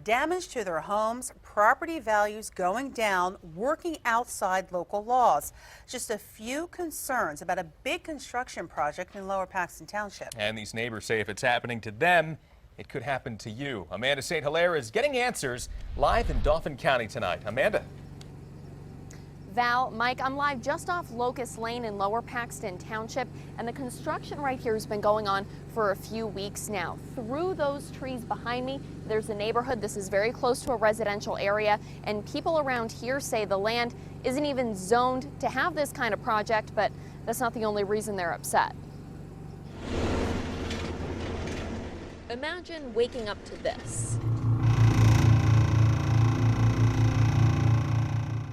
damage to their homes, property values going down, working outside local laws. Just a few concerns about a big construction project in Lower Paxton Township. And these neighbors say if it's happening to them, it could happen to you. Amanda St. Hilaire is getting answers live in Dauphin County tonight. Amanda. Val, Mike, I'm live just off Locust Lane in Lower Paxton Township, and the construction right here has been going on for a few weeks now. Through those trees behind me, there's a neighborhood. This is very close to a residential area, and people around here say the land isn't even zoned to have this kind of project, but that's not the only reason they're upset. Imagine waking up to this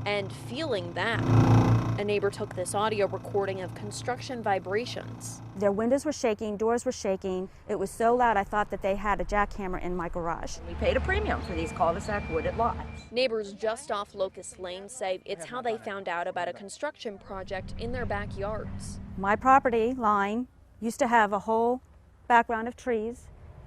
and feeling that. A neighbor took this audio recording of construction vibrations. Their windows were shaking, doors were shaking. It was so loud I thought that they had a jackhammer in my garage. We paid a premium for these cul-de-sac wooded lots. Neighbors just off Locust Lane say it's how they found out about a construction project in their backyards. My property line used to have a whole background of trees,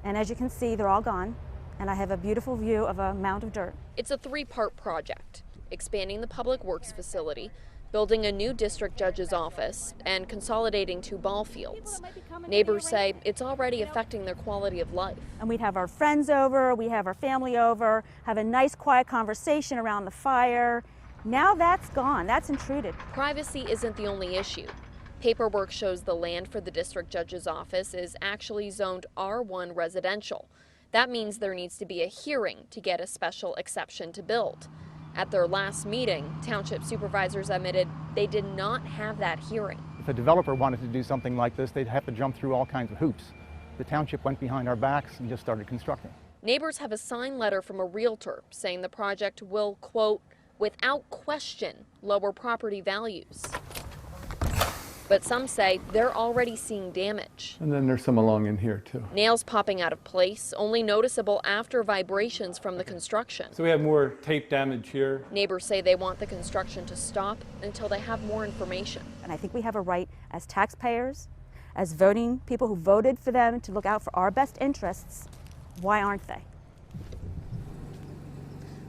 and as you can see, they're all gone, and I have a beautiful view of a mound of dirt. It's a three-part project: expanding the public works facility, building a new district judge's office, and consolidating 2 ball fields. Neighbors say it's already affecting their quality of life. And we'd have our friends over, we have our family over, have a nice quiet conversation around the fire. Now that's gone, that's intruded. Privacy isn't the only issue. Paperwork shows the land for the district judge's office is actually zoned R1 residential. That means there needs to be a hearing to get a special exception to build. At their last meeting, township supervisors admitted they did not have that hearing. If a developer wanted to do something like this, they'd have to jump through all kinds of hoops. The township went behind our backs and just started constructing. Neighbors have a signed letter from a realtor saying the project will, quote, without question, lower property values. But some say they're already seeing damage. And then there's some along in here too. Nails popping out of place, only noticeable after vibrations from the construction. So we have more tape damage here. Neighbors say they want the construction to stop until they have more information. And I think we have a right as taxpayers, as voting people who voted for them to look out for our best interests. Why aren't they?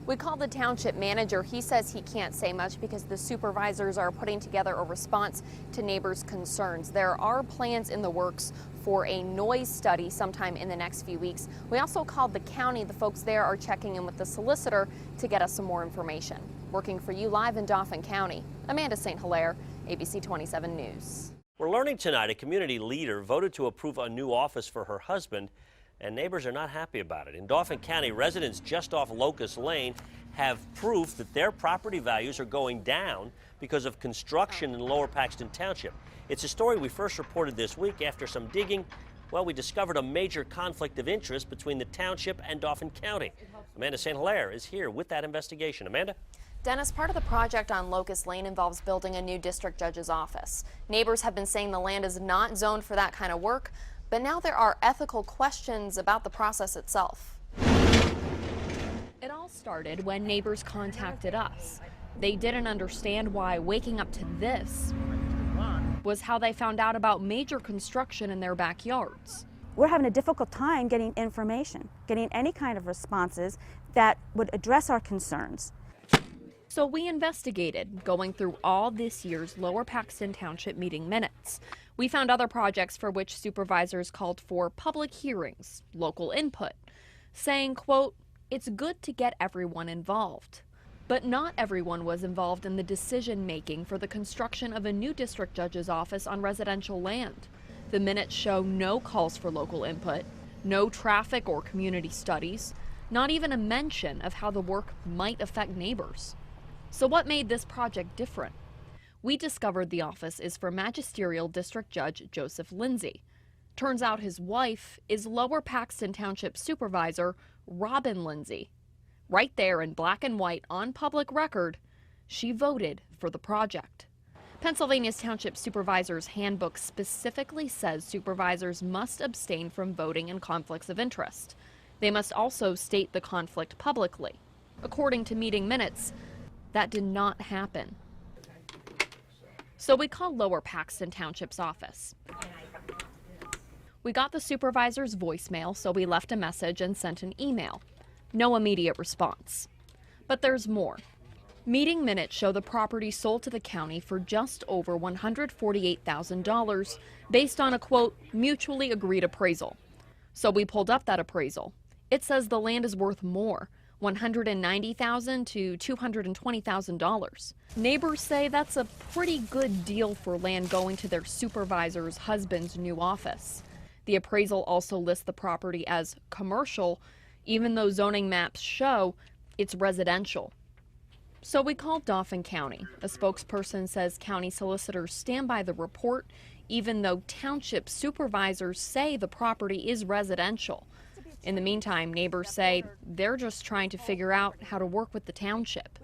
We called the township manager. He says he can't say much because the supervisors are putting together a response to neighbors' concerns. There are plans in the works for a noise study sometime in the next few weeks. We also called the county. The folks there are checking in with the solicitor to get us some more information. Working for you live in Dauphin County, Amanda St. Hilaire, ABC 27 News. We're learning tonight a community leader voted to approve a new office for her husband, and neighbors are not happy about it. In Dauphin County, residents just off Locust Lane have proof that their property values are going down because of construction in Lower Paxton Township. It's a story we first reported this week. After some digging, well, we discovered a major conflict of interest between the township and Dauphin County. Amanda St. Hilaire is here with that investigation. Amanda? Dennis, part of the project on Locust Lane involves building a new district judge's office. Neighbors have been saying the land is not zoned for that kind of work, but now there are ethical questions about the process itself. It all started when neighbors contacted us. They didn't understand why waking up to this was how they found out about major construction in their backyards. We're having a difficult time getting information, getting any kind of responses that would address our concerns. So we investigated, going through all this year's Lower Paxton Township meeting minutes. We found other projects for which supervisors called for public hearings, local input, saying, quote, it's good to get everyone involved. But not everyone was involved in the decision-making for the construction of a new district judge's office on residential land. The minutes show no calls for local input, no traffic or community studies, not even a mention of how the work might affect neighbors. So what made this project different? We discovered the office is for Magisterial District Judge Joseph Lindsay. Turns out his wife is Lower Paxton Township Supervisor Robin Lindsay. Right there in black and white on public record, she voted for the project. Pennsylvania's Township Supervisor's Handbook specifically says supervisors must abstain from voting in conflicts of interest. They must also state the conflict publicly. According to meeting minutes, that did not happen. So we called Lower Paxton Township's office. We got the supervisor's voicemail, so we left a message and sent an email. No immediate response. But there's more. Meeting minutes show the property sold to the county for just over $148,000 based on a, quote, mutually agreed appraisal. So we pulled up that appraisal. It says the land is worth more, $190,000 to $220,000. Neighbors say that's a pretty good deal for land going to their supervisor's husband's new office. The appraisal also lists the property as commercial, even though zoning maps show it's residential. So we called Dauphin County. A spokesperson says county solicitors stand by the report, even though township supervisors say the property is residential. In the meantime, neighbors say they're just trying to figure out how to work with the township.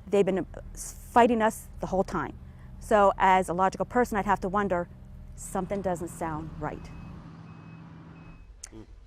They've been fighting us the whole time. So as a logical person, I'd have to wonder, something doesn't sound right.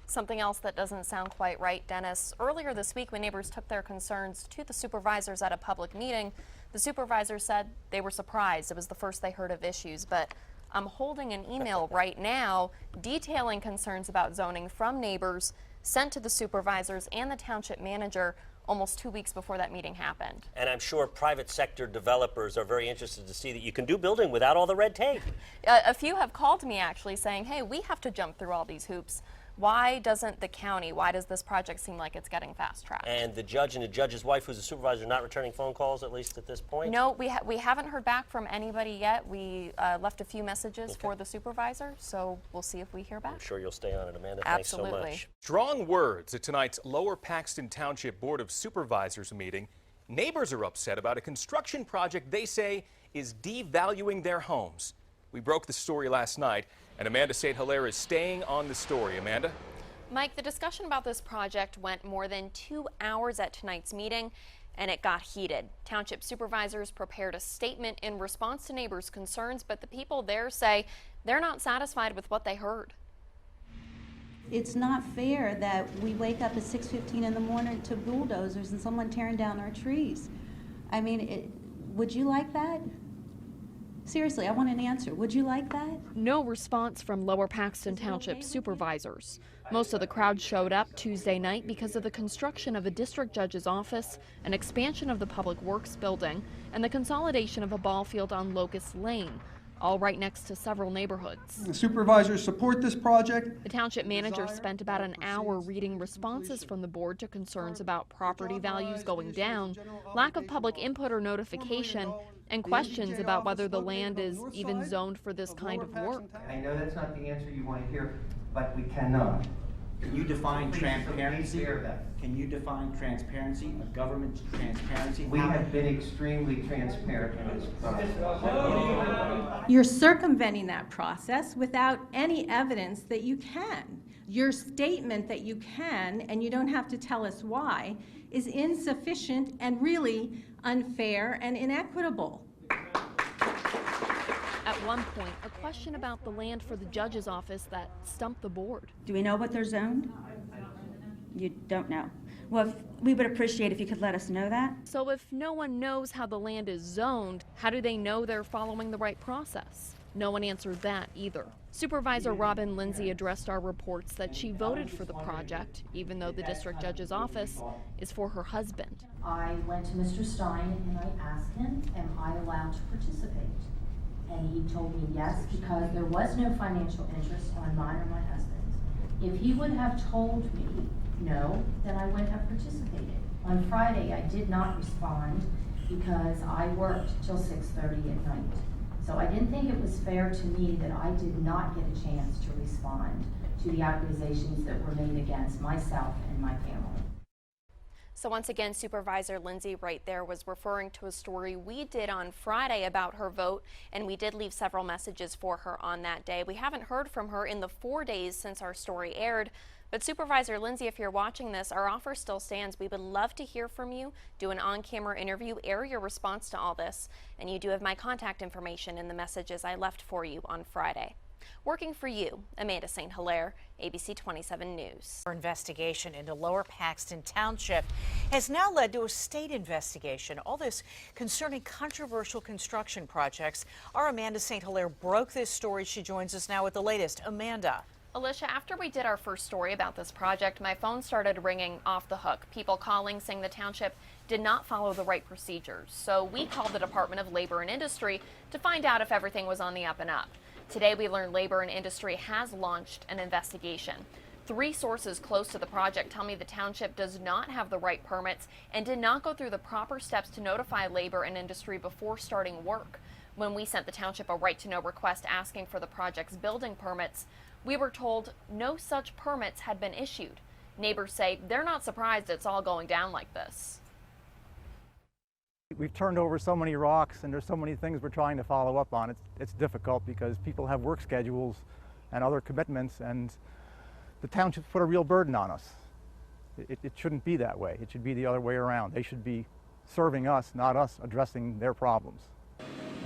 Something else that doesn't sound quite right, Dennis. Earlier this week, when neighbors took their concerns to the supervisors at a public meeting, the supervisors said they were surprised. It was the first they heard of issues, but I'm holding an email right now detailing concerns about zoning from neighbors sent to the supervisors and the township manager almost 2 weeks before that meeting happened. And I'm sure private sector developers are very interested to see that you can do building without all the red tape. A few have called me actually saying, hey, we have to jump through all these hoops. Why doesn't the county, why does this project seem like it's getting fast-tracked? And the judge and the judge's wife, who's a supervisor, not returning phone calls, at least at this point? No, we haven't heard back from anybody yet. We left a few messages for the supervisor, so we'll see if we hear back. I'm sure you'll stay on it, Amanda. Absolutely. Thanks so much. Strong words at tonight's Lower Paxton Township Board of Supervisors meeting. Neighbors are upset about a construction project they say is devaluing their homes. We broke the story last night, and Amanda St. Hilaire is staying on the story. Amanda? Mike, the discussion about this project went more than 2 hours at tonight's meeting, and it got heated. Township supervisors prepared a statement in response to neighbors' concerns, but the people there say they're not satisfied with what they heard. It's not fair that we wake up at 6:15 in the morning to bulldozers and someone tearing down our trees. I mean, would you like that? Seriously, I want an answer. Would you like that? No response from Lower Paxton Township supervisors. Most of the crowd showed up Tuesday night because of the construction of a district judge's office, an expansion of the Public Works building, and the consolidation of a ball field on Locust Lane, all right next to several neighborhoods. The supervisors support this project. The township manager spent about an hour reading responses from the board to concerns about property values going down, lack of public input or notification, and questions about whether the land is even zoned for this kind of work. I know that's not the answer you want to hear, but we cannot. Can you define transparency? Can you define transparency, a government transparency? We have been extremely transparent in this process. You're circumventing that process without any evidence that you can. Your statement that you can, and you don't have to tell us why, is insufficient and really unfair and inequitable. At one point, a question about the land for the judge's office that stumped the board. Do we know what they're zoned? You don't know. Well, we would appreciate if you could let us know that. So if no one knows how the land is zoned, how do they know they're following the right process? No one answered that either. Supervisor Robin Lindsay addressed our reports that she voted for the project, even though the district judge's office is for her husband. I went to Mr. Stein and I asked him, am I allowed to participate? And he told me yes, because there was no financial interest on mine or my husband's. If he would have told me no, then I would have participated. On Friday, I did not respond because I worked till 6:30 at night. So I didn't think it was fair to me that I did not get a chance to respond to the accusations that were made against myself and my family. So once again, Supervisor Lindsay right there was referring to a story we did on Friday about her vote, and we did leave several messages for her on that day. We haven't heard from her in the 4 days since our story aired, but Supervisor Lindsay, if you're watching this, our offer still stands. We would love to hear from you, do an on-camera interview, air your response to all this, and you do have my contact information in the messages I left for you on Friday. Working for you, Amanda St. Hilaire, ABC 27 News. Our investigation into Lower Paxton Township has now led to a state investigation. All this concerning controversial construction projects. Our Amanda St. Hilaire broke this story. She joins us now with the latest. Amanda. Alicia, after we did our first story about this project, my phone started ringing off the hook. People calling saying the township did not follow the right procedures. So we called the Department of Labor and Industry to find out if everything was on the up and up. Today we learned Labor and Industry has launched an investigation. 3 sources close to the project tell me the township does not have the right permits and did not go through the proper steps to notify Labor and Industry before starting work. When we sent the township a right-to-know request asking for the project's building permits, we were told no such permits had been issued. Neighbors say they're not surprised it's all going down like this. We've turned over so many rocks and there's so many things we're trying to follow up on. It's difficult because people have work schedules and other commitments, and the township's put a real burden on us. It shouldn't be that way. It should be the other way around. They should be serving us, not us addressing their problems.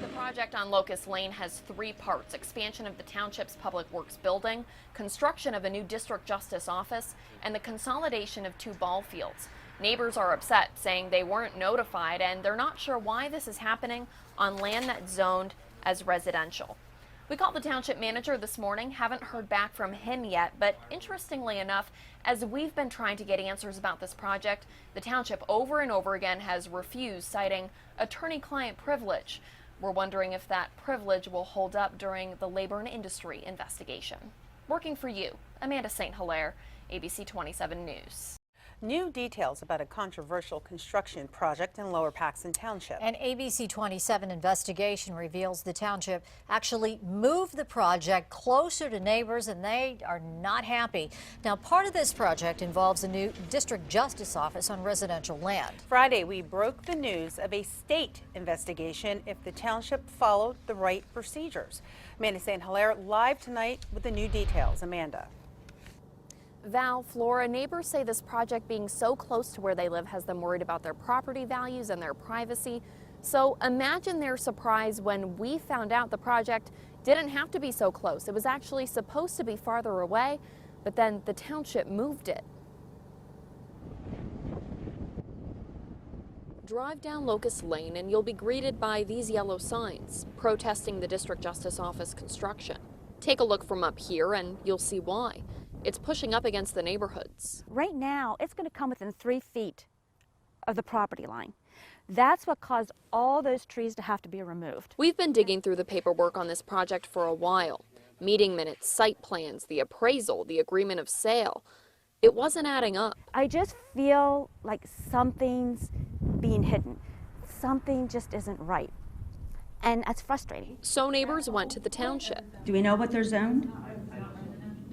The project on Locust Lane has 3 parts: expansion of the township's public works building, construction of a new district justice office, and the consolidation of 2 ball fields. Neighbors are upset, saying they weren't notified and they're not sure why this is happening on land that's zoned as residential. We called the township manager this morning, haven't heard back from him yet, but interestingly enough, as we've been trying to get answers about this project, the township over and over again has refused, citing attorney-client privilege. We're wondering if that privilege will hold up during the Labor and Industry investigation. Working for you, Amanda St. Hilaire, ABC 27 News. New details about a controversial construction project in Lower Paxton Township. An ABC 27 investigation reveals the township actually moved the project closer to neighbors, and they are not happy. Now, part of this project involves a new district justice office on residential land. Friday, we broke the news of a state investigation if the township followed the right procedures. Amanda St. Hilaire live tonight with the new details. Amanda. Val, Flora, neighbors say this project being so close to where they live has them worried about their property values and their privacy. So imagine their surprise when we found out the project didn't have to be so close. It was actually supposed to be farther away, but then the township moved it. Drive down Locust Lane and you'll be greeted by these yellow signs protesting the district justice office construction. Take a look from up here and you'll see why. It's pushing up against the neighborhoods. Right now, it's going to come within 3 feet of the property line. That's what caused all those trees to have to be removed. We've been digging through the paperwork on this project for a while. Meeting minutes, site plans, the appraisal, the agreement of sale. It wasn't adding up. I just feel like something's being hidden. Something just isn't right. And that's frustrating. So neighbors went to the township. Do we know what they're zoned?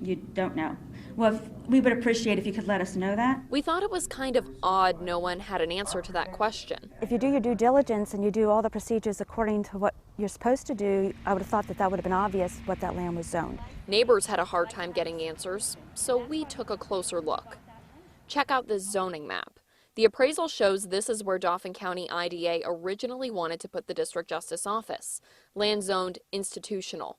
You don't know. Well, we would appreciate if you could let us know that. We thought it was kind of odd no one had an answer to that question. If you do your due diligence and you do all the procedures according to what you're supposed to do, I would have thought that that would have been obvious what that land was zoned. Neighbors had a hard time getting answers, so we took a closer look. Check out this zoning map. The appraisal shows this is where Dauphin County IDA originally wanted to put the district justice office, land zoned institutional.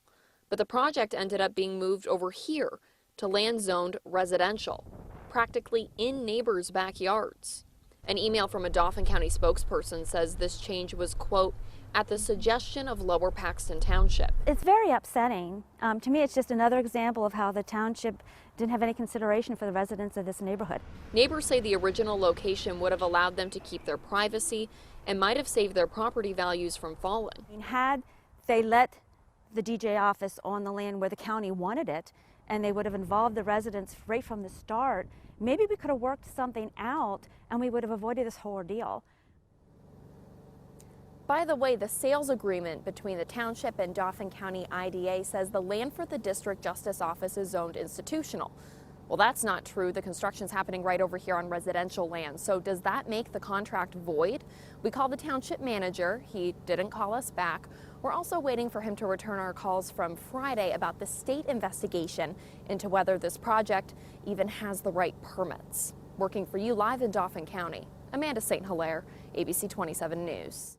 But the project ended up being moved over here to land zoned residential, practically in neighbors' backyards. An email from a Dauphin County spokesperson says this change was, quote, at the suggestion of Lower Paxton Township. It's very upsetting. To me, it's just another example of how the township didn't have any consideration for the residents of this neighborhood. Neighbors say the original location would have allowed them to keep their privacy and might have saved their property values from falling. I mean, had they let the DJ office on the land where the county wanted it, and they would have involved the residents right from the start, maybe we could have worked something out and we would have avoided this whole ordeal. By the way, the sales agreement between the township and Dauphin County IDA says the land for the district justice office is zoned institutional. Well, that's not true. The construction's happening right over here on residential land. So does that make the contract void? We called the township manager. He didn't call us back. We're also waiting for him to return our calls from Friday about the state investigation into whether this project even has the right permits. Working for you live in Dauphin County, Amanda St. Hilaire, ABC 27 News.